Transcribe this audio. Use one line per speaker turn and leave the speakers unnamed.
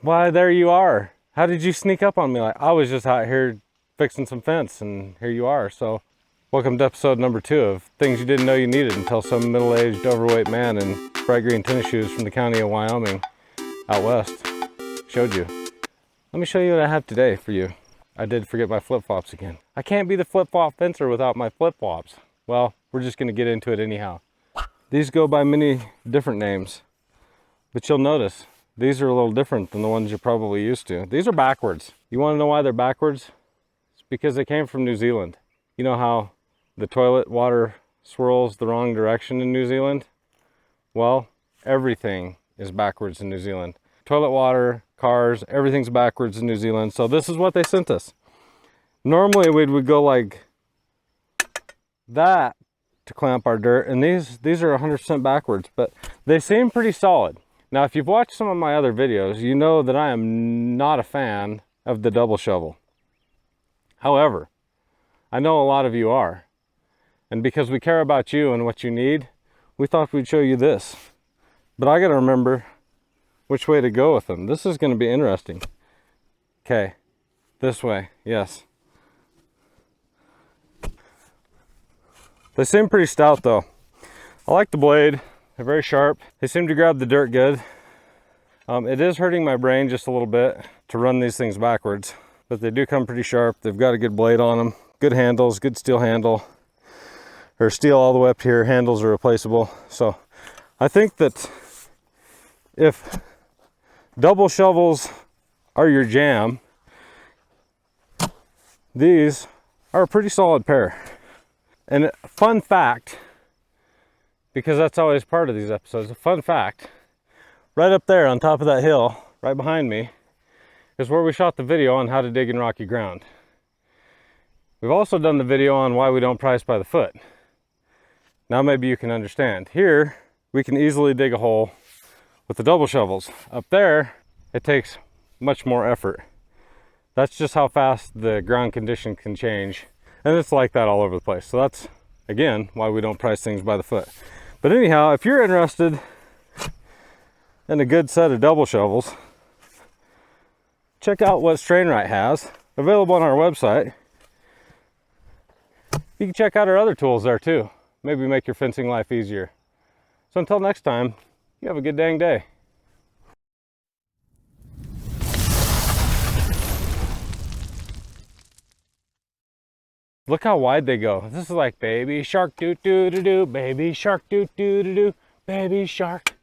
Why, there you are. How did you sneak up on me? Like, I was just out here fixing some fence, and here you are. So welcome to episode number 2 of things you didn't know you needed until some middle-aged overweight man in bright green tennis shoes from the county of Wyoming out west showed you. Let me show you what I have today for you. I did forget my flip-flops again. I can't be the flip-flop fencer without my flip-flops. Well, we're just going to get into it anyhow. These go by many different names, but you'll notice these are a little different than the ones you're probably used to. These are backwards. You want to know why they're backwards? It's because they came from New Zealand. You know how the toilet water swirls the wrong direction in New Zealand? Well, everything is backwards in New Zealand. Toilet water, cars, everything's backwards in New Zealand. So this is what they sent us. Normally we would go like that to clamp our dirt, and these are 100% backwards, but they seem pretty solid. Now, if you've watched some of my other videos, you know that I am not a fan of the double shovel. However, I know a lot of you are. And because we care about you and what you need, we thought we'd show you this. But I got to remember which way to go with them. This is going to be interesting. Okay, this way, yes. They seem pretty stout though. I like the blade. They're very sharp. They seem to grab the dirt good. It is hurting my brain just a little bit to run these things backwards, but they do come pretty sharp. They've got a good blade on them. Good handles, good steel handle. Or steel all the way up here. Handles are replaceable. So I think that if double shovels are your jam, these are a pretty solid pair. And a fun fact, because that's always part of these episodes, a fun fact, right up there on top of that hill, right behind me, is where we shot the video on how to dig in rocky ground. We've also done the video on why we don't price by the foot. Now maybe you can understand. Here, we can easily dig a hole with the double shovels. Up there, it takes much more effort. That's just how fast the ground condition can change. And it's like that all over the place. So that's, again, why we don't price things by the foot. But anyhow, if you're interested in a good set of double shovels, check out what Strainwright has available on our website. You can check out our other tools there too. Maybe make your fencing life easier. So until next time, you have a good dang day. Look how wide they go. This is like baby shark doo doo doo doo, baby shark doo doo doo doo, baby shark.